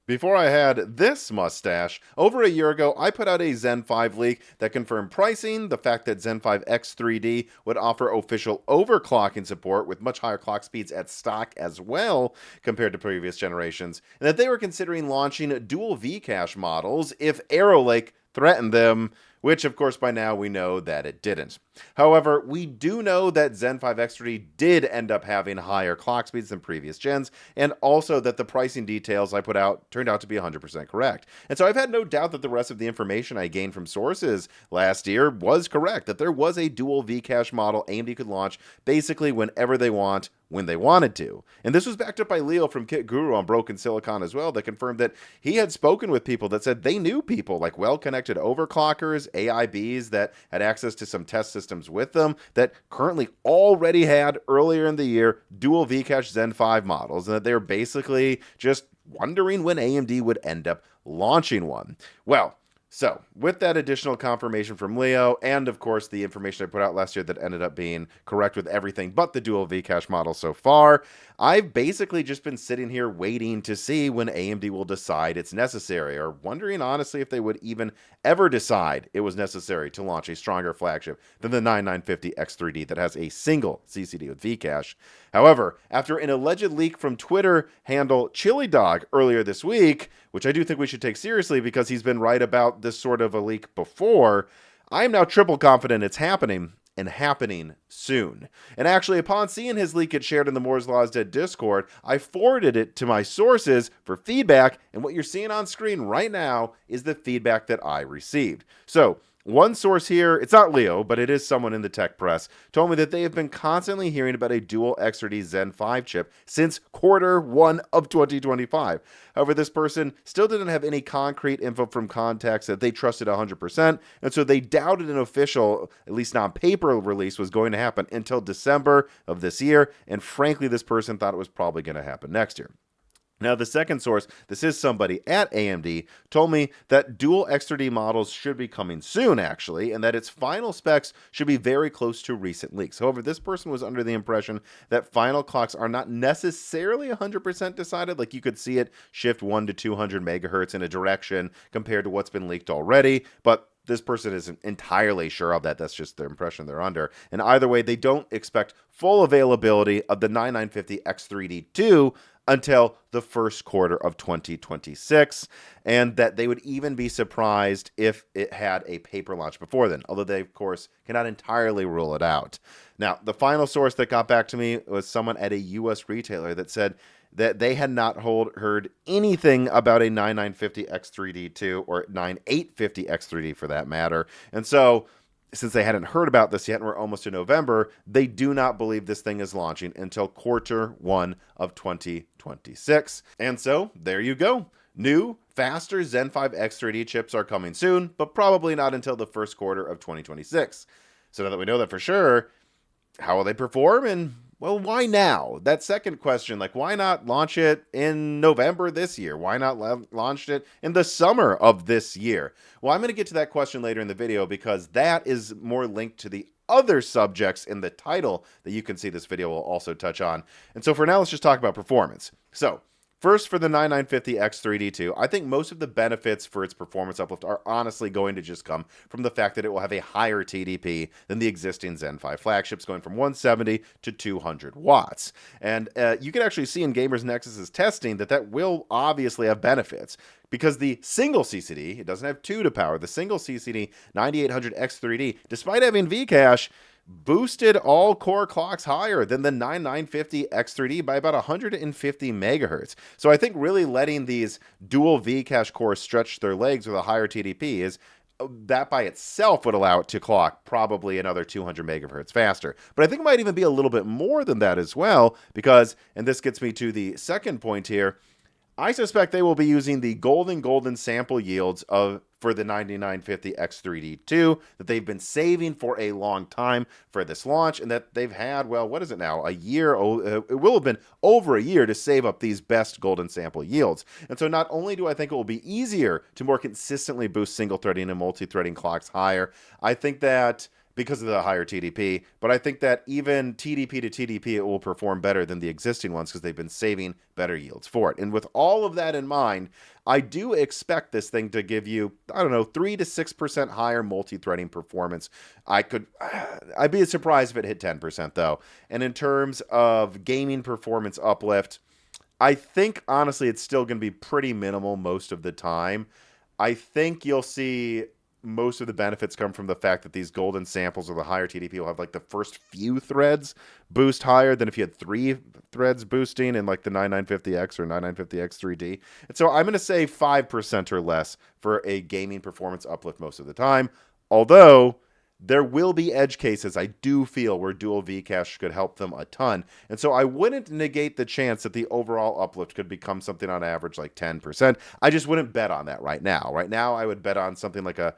Before I had this mustache, over a year ago, I put out a Zen 5 leak that confirmed pricing, the fact that Zen 5 X3D would offer official overclocking support with much higher clock speeds at stock as well compared to previous generations, and that they were considering launching dual V-cache models if Arrow Lake threatened them, which of course by now we know that it didn't. However, we do know that Zen 5 X3D did end up having higher clock speeds than previous gens, and also that the pricing details I put out turned out to be 100% correct. And so I've had no doubt that the rest of the information I gained from sources last year was correct, that there was a dual V-cache model AMD could launch basically whenever they want, when they wanted to. And this was backed up by Leo from Kit Guru on Broken Silicon as well, that confirmed that he had spoken with people that said they knew people like well-connected overclockers, AIBs that had access to some test systems with them that currently already had earlier in the year dual Vcache Zen 5 models, and that they were basically just wondering when AMD would end up launching one. Well, so, with that additional confirmation from Leo, and of course the information I put out last year that ended up being correct with everything but the dual Vcache model so far, I've basically just been sitting here waiting to see when AMD will decide it's necessary, or wondering honestly if they would even ever decide it was necessary to launch a stronger flagship than the 9950 X3D that has a single CCD with Vcache. However, after an alleged leak from Twitter handle Chili Dog earlier this week, which I do think we should take seriously because he's been right about this sort of a leak before, I am now triple confident it's happening, and happening soon. And actually, upon seeing his leak get shared in the Moore's Law is Dead Discord, I forwarded it to my sources for feedback, and what you're seeing on screen right now is the feedback that I received. So, one source here, it's not Leo, but it is someone in the tech press, told me that they have been constantly hearing about a dual X3D Zen 5 chip since Q1 of 2025. However, this person still didn't have any concrete info from contacts that they trusted 100%, and so they doubted an official, at least non-paper release was going to happen until December of this year, and frankly, this person thought it was probably going to happen next year. Now, the second source, this is somebody at AMD, told me that dual X3D models should be coming soon, actually, and that its final specs should be very close to recent leaks. However, this person was under the impression that final clocks are not necessarily 100% decided, like you could see it shift 1 to 200 megahertz in a direction compared to what's been leaked already, but this person isn't entirely sure of that. That's just the impression they're under. And either way, they don't expect full availability of the 9950 X3D2 until the first quarter of 2026, and that they would even be surprised if it had a paper launch before then, although they, of course, cannot entirely rule it out. Now, the final source that got back to me was someone at a U.S. retailer that said that they had not heard anything about a 9950 X3D2 or 9850 X3D for that matter, and so since they hadn't heard about this yet and we're almost in November, they do not believe this thing is launching until Q1 of 2026. And so, there you go. New, faster Zen 5 X3D chips are coming soon, but probably not until the first quarter of 2026. So now that we know that for sure, how will they perform, and well, why now? That second question, like, why not launch it in November this year? Why not launch it in the summer of this year? Well, I'm going to get to that question later in the video because that is more linked to the other subjects in the title that you can see this video will also touch on. And so for now, let's just talk about performance. So, first, for the 9950 X3D2, I think most of the benefits for its performance uplift are honestly going to just come from the fact that it will have a higher TDP than the existing Zen 5 flagships, going from 170 to 200 watts. And you can actually see in Gamers Nexus's testing that that will obviously have benefits, because the single CCD, it doesn't have two to power, the single CCD 9800 X3D, despite having Vcache, boosted all core clocks higher than the 9950 X3D by about 150 megahertz. So I think really letting these dual Vcache cores stretch their legs with a higher TDP is that by itself would allow it to clock probably another 200 megahertz faster. But I think it might even be a little bit more than that as well, because, and this gets me to the second point here, I suspect they will be using the golden sample yields for the 9950 X3D2 that they've been saving for a long time for this launch, and that they've had, well, what is it now? A year? It will have been over a year to save up these best golden sample yields. And so not only do I think it will be easier to more consistently boost single threading and multi-threading clocks higher, I think that because of the higher TDP. But I think that even TDP to TDP, it will perform better than the existing ones because they've been saving better yields for it. And with all of that in mind, I do expect this thing to give you, I don't know, 3 to 6% higher multi-threading performance. I'd be surprised if it hit 10% though. And in terms of gaming performance uplift, I think honestly it's still going to be pretty minimal most of the time. I think you'll see most of the benefits come from the fact that these golden samples or the higher TDP will have like the first few threads boost higher than if you had 3 threads boosting in like the 9950X or 9950X 3D. And so I'm going to say 5% or less for a gaming performance uplift most of the time. Although there will be edge cases, I do feel, where dual V-cache could help them a ton. And so I wouldn't negate the chance that the overall uplift could become something on average like 10%. I just wouldn't bet on that right now. Right now, I would bet on something like a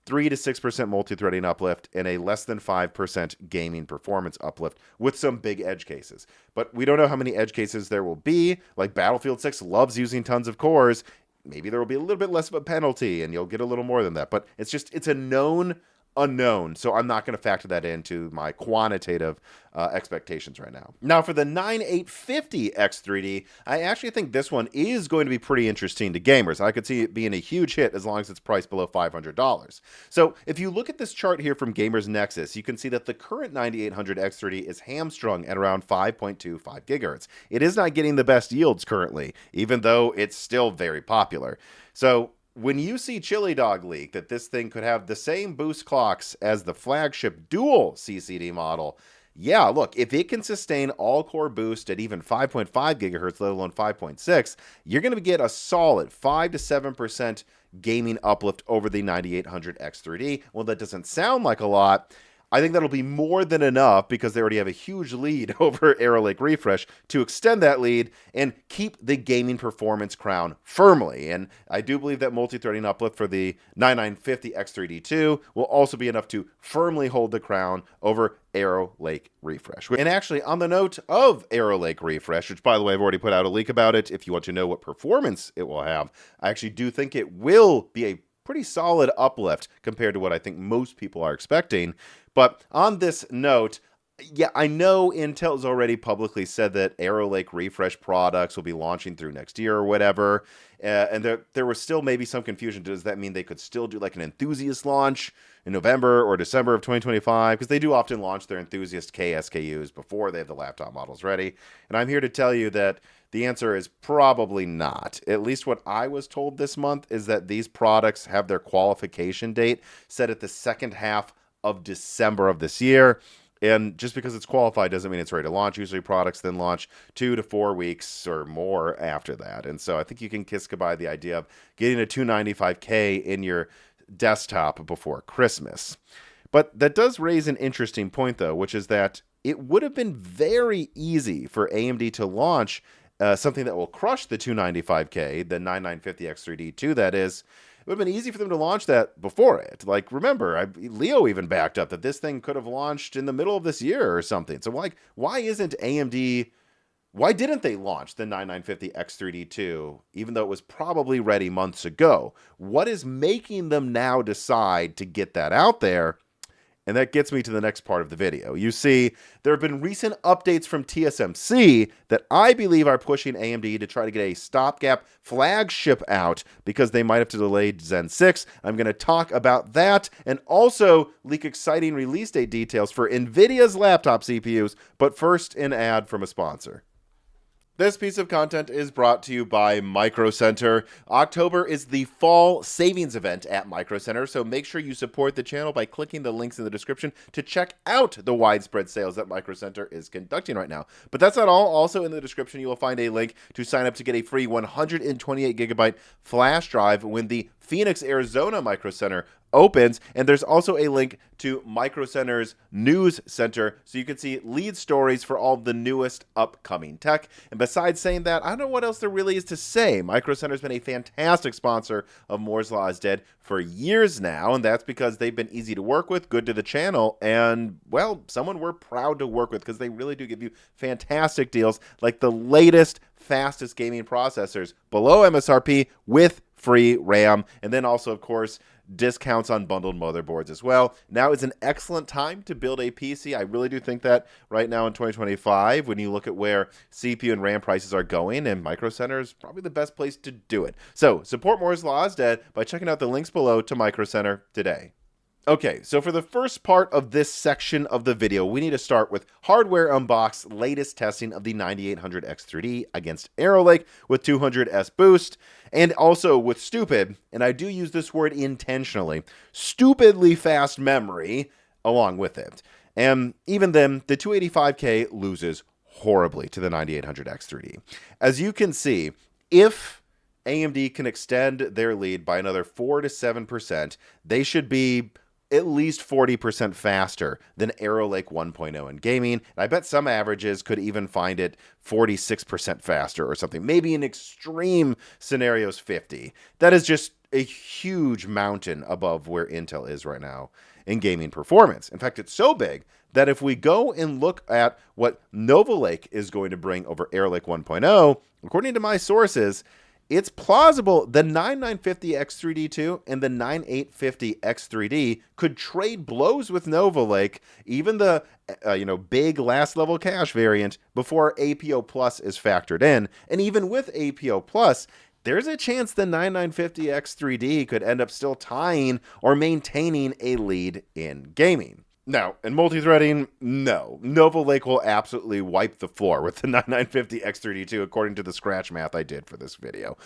3 to 6% multi-threading uplift and a less than 5% gaming performance uplift with some big edge cases. But we don't know how many edge cases there will be. Like Battlefield 6 loves using tons of cores. Maybe there will be a little bit less of a penalty and you'll get a little more than that. But it's a known unknown, so I'm not going to factor that into my quantitative expectations right now. Now for the 9850X3D, I actually think this one is going to be pretty interesting to gamers. I could see it being a huge hit as long as it's priced below $500. So if you look at this chart here from Gamers Nexus, you can see that the current 9800X3D is hamstrung at around 5.25 gigahertz. It is not getting the best yields currently, even though it's still very popular. So when you see Chili Dog leak that this thing could have the same boost clocks as the flagship dual CCD model, yeah, look, if it can sustain all-core boost at even 5.5 gigahertz, let alone 5.6, you're going to get a solid 5 to 7% gaming uplift over the 9800X3D. Well, that doesn't sound like a lot. I think that'll be more than enough because they already have a huge lead over Arrow Lake Refresh to extend that lead and keep the gaming performance crown firmly. And I do believe that multi-threading uplift for the 9950X3D2 will also be enough to firmly hold the crown over Arrow Lake Refresh. And actually, on the note of Arrow Lake Refresh, which by the way, I've already put out a leak about it, if you want to know what performance it will have, I actually do think it will be a pretty solid uplift compared to what I think most people are expecting. But on this note, yeah, I know Intel's already publicly said that Arrow Lake Refresh products will be launching through next year or whatever. And there was still maybe some confusion. Does that mean they could still do like an enthusiast launch in November or December of 2025? Because they do often launch their enthusiast K SKUs before they have the laptop models ready. And I'm here to tell you that the answer is probably not. At least what I was told this month is that these products have their qualification date set at the second half of December of this year. And just because it's qualified doesn't mean it's ready to launch. Usually products then launch 2 to 4 weeks or more after that. And so I think you can kiss goodbye the idea of getting a 295K in your desktop before Christmas. But that does raise an interesting point, though, which is that it would have been very easy for AMD to launch something that will crush the 295K, the 9950X3D2, that is. It would have been easy for them to launch that before it. Like, remember, Leo even backed up that this thing could have launched in the middle of this year or something. So, like, why didn't they launch the 9950X3D2, even though it was probably ready months ago? What is making them now decide to get that out there? And that gets me to the next part of the video. You see, there have been recent updates from TSMC that I believe are pushing AMD to try to get a stopgap flagship out because they might have to delay Zen 6. I'm going to talk about that and also leak exciting release date details for Nvidia's laptop CPUs. But first, an ad from a sponsor. This piece of content is brought to you by Micro Center. October is the fall savings event at Micro Center, so make sure you support the channel by clicking the links in the description to check out the widespread sales that Micro Center is conducting right now. But that's not all. Also in the description, you will find a link to sign up to get a free 128 gigabyte flash drive when the Phoenix, Arizona Micro Center opens, and there's also a link to Micro Center's news center so you can see lead stories for all the newest upcoming tech. And besides saying that, I don't know what else there really is to say. Micro Center's been a fantastic sponsor of Moore's Law is Dead for years now, and that's because they've been easy to work with, good to the channel, and, well, someone we're proud to work with because they really do give you fantastic deals like the latest, fastest gaming processors below MSRP with free RAM, and then also, of course, discounts on bundled motherboards as well. Now is an excellent time to build a PC. I really do think that right now in 2025, when you look at where CPU and RAM prices are going, and Micro Center is probably the best place to do it. So support Moore's Law is dead by checking out the links below to Micro Center today. Okay, so for the first part of this section of the video, we need to start with Hardware Unboxed latest testing of the 9800X 3D against Arrow Lake with 200S boost, and also with stupid, and I do use this word intentionally, stupidly fast memory along with it. And even then, the 285K loses horribly to the 9800X 3D. As you can see, if AMD can extend their lead by another 4 to 7%, they should be at least 40% faster than Arrow Lake 1.0 in gaming. And I bet some averages could even find it 46% faster or something. Maybe in extreme scenarios, 50. That is just a huge mountain above where Intel is right now in gaming performance. In fact, it's so big that if we go and look at what Nova Lake is going to bring over Arrow Lake 1.0, according to my sources, it's plausible the 9950X3D2 and the 9850X3D could trade blows with Nova Lake, even the big last level cache variant, before APO Plus is factored in. And even with APO Plus, there's a chance the 9950X3D could end up still tying or maintaining a lead in gaming. Now, in multi-threading, no. Nova Lake will absolutely wipe the floor with the 9950X3D2, according to the scratch math I did for this video.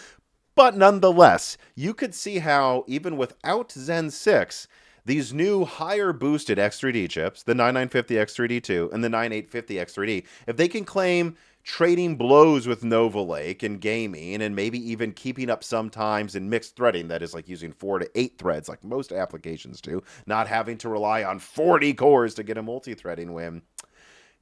But nonetheless, you could see how, even without Zen 6, these new higher boosted X3D chips, the 9950X3D2 and the 9850X3D, if they can claim trading blows with Nova Lake in gaming and maybe even keeping up sometimes in mixed threading, that is like using 4 to 8 threads like most applications do, not having to rely on 40 cores to get a multi-threading win,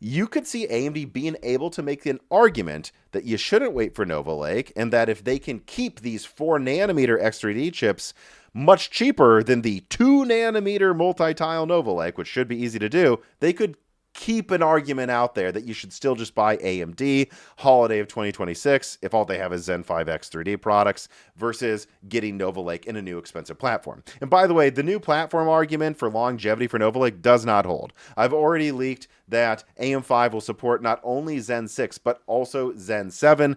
you could see AMD being able to make an argument that you shouldn't wait for Nova Lake, and that if they can keep these 4nm X3D chips much cheaper than the 2nm multi-tile Nova Lake, which should be easy to do, they could keep an argument out there that you should still just buy AMD holiday of 2026 if all they have is Zen 5X 3D products versus getting Nova Lake in a new expensive platform. And by the way, the new platform argument for longevity for Nova Lake does not hold. I've already leaked that AM5 will support not only Zen 6 but also Zen 7,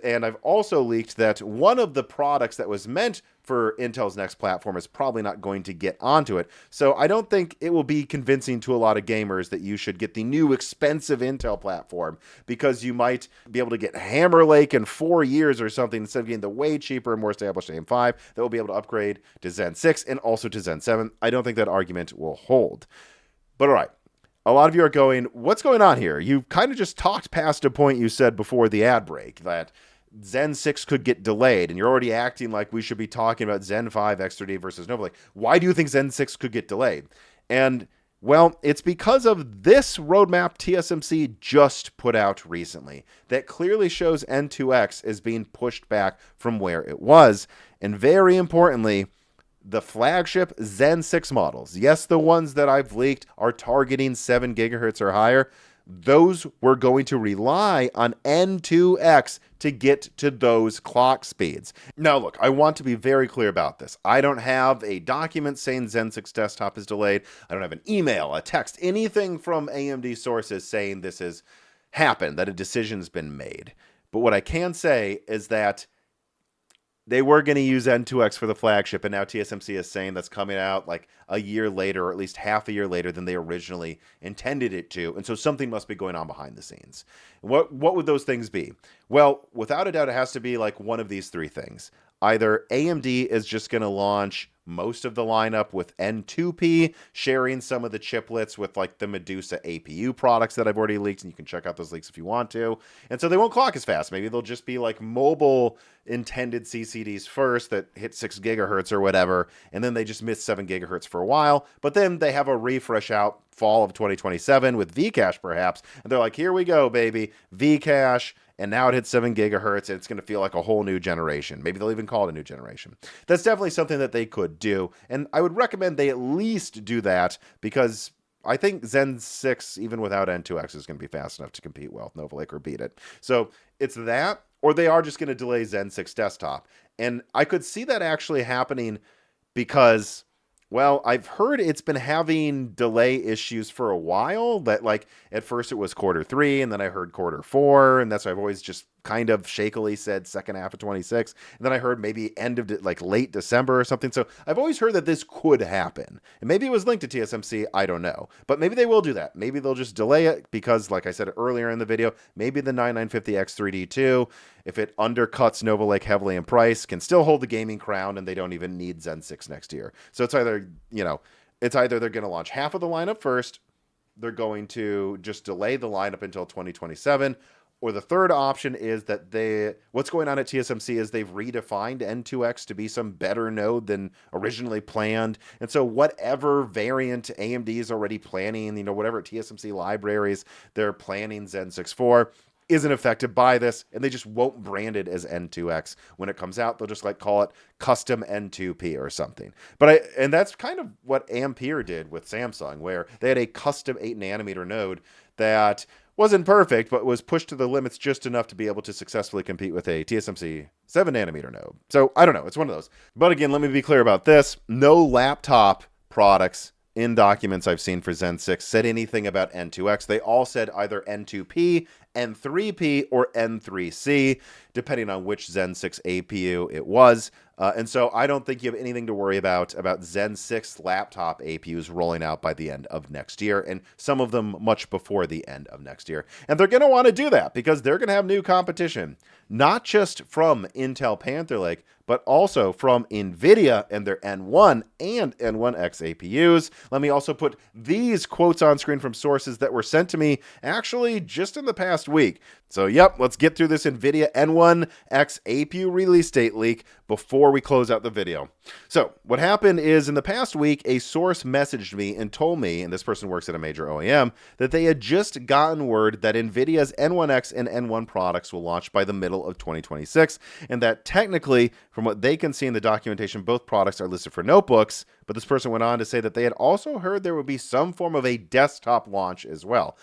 and I've also leaked that one of the products that was meant for Intel's next platform is probably not going to get onto it. So I don't think it will be convincing to a lot of gamers that you should get the new expensive Intel platform, because you might be able to get Hammer Lake in 4 years or something instead of getting the way cheaper and more established AM5 that will be able to upgrade to Zen 6 and also to Zen 7. I don't think that argument will hold. But all right. A lot of you are going, what's going on here? You kind of just talked past a point you said before the ad break, that Zen 6 could get delayed, and you're already acting like we should be talking about Zen 5 X3D versus Nova Lake. Why do you think Zen 6 could get delayed? And, well, it's because of this roadmap TSMC just put out recently that clearly shows N2X is being pushed back from where it was. And very importantly, the flagship Zen 6 models, yes, the ones that I've leaked are targeting 7 gigahertz or higher, those were going to rely on N2X to get to those clock speeds. Now, look, I want to be very clear about this. I don't have a document saying Zen 6 desktop is delayed. I don't have an email, a text, anything from AMD sources saying this has happened, that a decision's been made. But what I can say is that they were going to use N2X for the flagship, and now TSMC is saying that's coming out like a year later, or at least half a year later than they originally intended it to. And so something must be going on behind the scenes. What would those things be? Well, without a doubt, it has to be like one of these three things. Either AMD is just going to launch most of the lineup with N2P, sharing some of the chiplets with like the Medusa APU products that I've already leaked, and you can check out those leaks if you want to. And so they won't clock as fast. Maybe they'll just be like mobile intended CCDs first that hit 6 gigahertz or whatever, and then they just miss 7 gigahertz for a while. But then they have a refresh out fall of 2027 with Vcache perhaps, and they're like, here we go, baby, Vcache. And now it hits 7 gigahertz, and it's going to feel like a whole new generation. Maybe they'll even call it a new generation. That's definitely something that they could do. And I would recommend they at least do that, because I think Zen 6, even without N2X, is going to be fast enough to compete well with Nova Lake or beat it. So it's that, or they are just going to delay Zen 6 desktop. And I could see that actually happening because Well, I've heard it's been having delay issues for a while. That, like, at first it was quarter 3, and then I heard quarter 4, and that's why I've always just kind of shakily said second half of 26. And then I heard maybe end of like late December or something. So I've always heard that this could happen, and maybe it was linked to TSMC. I don't know, but maybe they will do that. Maybe they'll just delay it because, like I said earlier in the video, maybe the 9950X 3D2, if it undercuts Nova Lake heavily in price, can still hold the gaming crown, and they don't even need Zen 6 next year. So it's either, it's either they're going to launch half of the lineup first, they're going to just delay the lineup until 2027, or the third option is that what's going on at TSMC is they've redefined N2X to be some better node than originally planned. And so whatever variant AMD is already planning, whatever TSMC libraries they're planning Zen 6 for, isn't affected by this, and they just won't brand it as N2X when it comes out. They'll just call it custom N2P or something. And that's kind of what Ampere did with Samsung, where they had a custom 8nm node that wasn't perfect, but was pushed to the limits just enough to be able to successfully compete with a TSMC 7nm node. So I don't know, it's one of those. But again, let me be clear about this. No laptop products in documents I've seen for Zen 6 said anything about N2X. They all said either N2P, N3P, or N3C, depending on which Zen 6 APU it was. And so I don't think you have anything to worry about Zen 6 laptop APUs rolling out by the end of next year, and some of them much before the end of next year. And they're going to want to do that because they're going to have new competition, not just from Intel Panther Lake, but also from Nvidia and their N1 and N1X APUs. Let me also put these quotes on screen from sources that were sent to me actually just in the past week. So yep, let's get through this Nvidia N1X APU release date leak before we close out the video. So what happened is, in the past week, a source messaged me and told me, and this person works at a major OEM, that they had just gotten word that Nvidia's N1X and N1 products will launch by the middle of 2026, and that technically, from what they can see in the documentation, both products are listed for notebooks. But this person went on to say that they had also heard there would be some form of a desktop launch as well.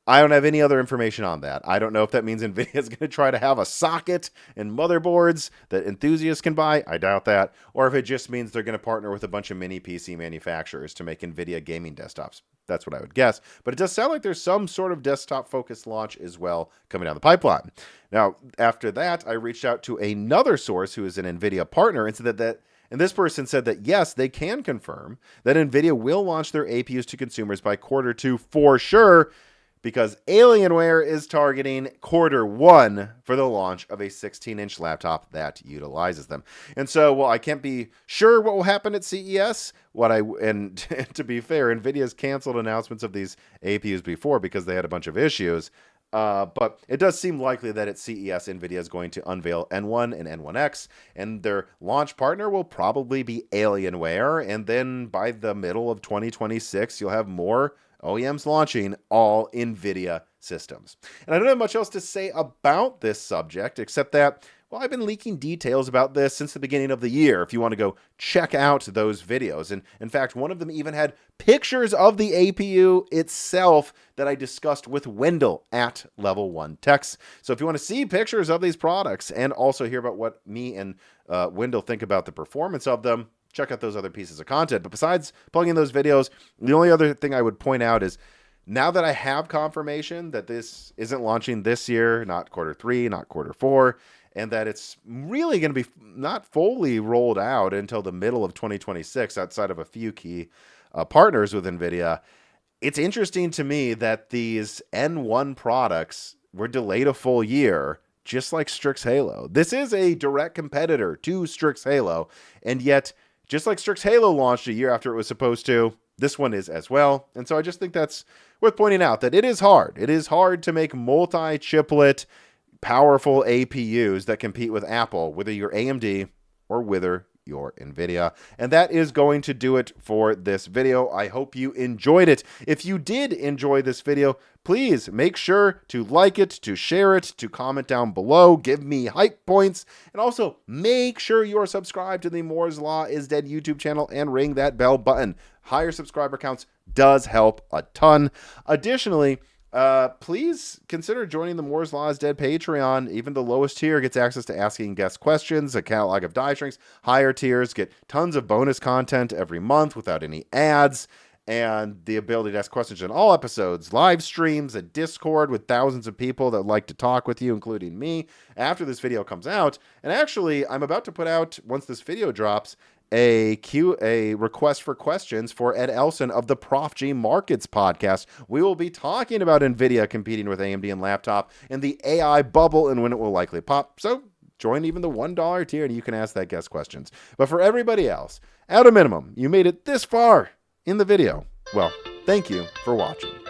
I don't have any other information on that. I don't know if that means NVIDIA is going to try to have a socket and motherboards that enthusiasts can buy. I doubt that. Or if it just means they're going to partner with a bunch of mini PC manufacturers to make NVIDIA gaming desktops. That's what I would guess. But it does sound like there's some sort of desktop-focused launch as well coming down the pipeline. Now, after that, I reached out to another source who is an NVIDIA partner and said that and this person said that, yes, they can confirm that NVIDIA will launch their APUs to consumers by Q2 for sure, because Alienware is targeting Q1 for the launch of a 16-inch laptop that utilizes them. And so, while I can't be sure what will happen at CES, and to be fair, NVIDIA's canceled announcements of these APUs before because they had a bunch of issues. But it does seem likely that at CES, NVIDIA is going to unveil N1 and N1X, and their launch partner will probably be Alienware. And then by the middle of 2026, you'll have more OEMs launching all NVIDIA systems. And I don't have much else to say about this subject, except that, well, I've been leaking details about this since the beginning of the year, if you want to go check out those videos. And in fact, one of them even had pictures of the APU itself that I discussed with Wendell at Level 1 Techs. So if you want to see pictures of these products and also hear about what me and Wendell think about the performance of them, check out those other pieces of content. But besides plugging those videos, the only other thing I would point out is, now that I have confirmation that this isn't launching this year, not Q3, not Q4, and that it's really going to be not fully rolled out until the middle of 2026 outside of a few key partners with NVIDIA, it's interesting to me that these N1 products were delayed a full year, just like Strix Halo. This is a direct competitor to Strix Halo, and yet, just like Strix Halo launched a year after it was supposed to, this one is as well. And so I just think that's worth pointing out, that it is hard. It is hard to make multi-chiplet, powerful APUs that compete with Apple, whether you're AMD or whether you're NVIDIA. And that is going to do it for this video. I hope you enjoyed it. If you did enjoy this video, please make sure to like it, to share it, to comment down below, give me hype points, and also make sure you're subscribed to the Moore's Law is Dead YouTube channel and ring that bell button. Higher subscriber counts does help a ton. Additionally, Please consider joining the Moore's Law is Dead Patreon. Even the lowest tier gets access to asking guest questions, a catalog of die shrinks. Higher tiers get tons of bonus content every month without any ads, and the ability to ask questions in all episodes, live streams, a Discord with thousands of people that like to talk with you, including me, after this video comes out. And actually, I'm about to put out, once this video drops, a request for questions for Ed Elson of the Prof G Markets podcast. We will be talking about Nvidia competing with AMD in laptop and the AI bubble and when it will likely pop. So join even the $1 tier and you can ask that guest questions. But for everybody else, at a minimum, you made it this far in the video. Well, thank you for watching.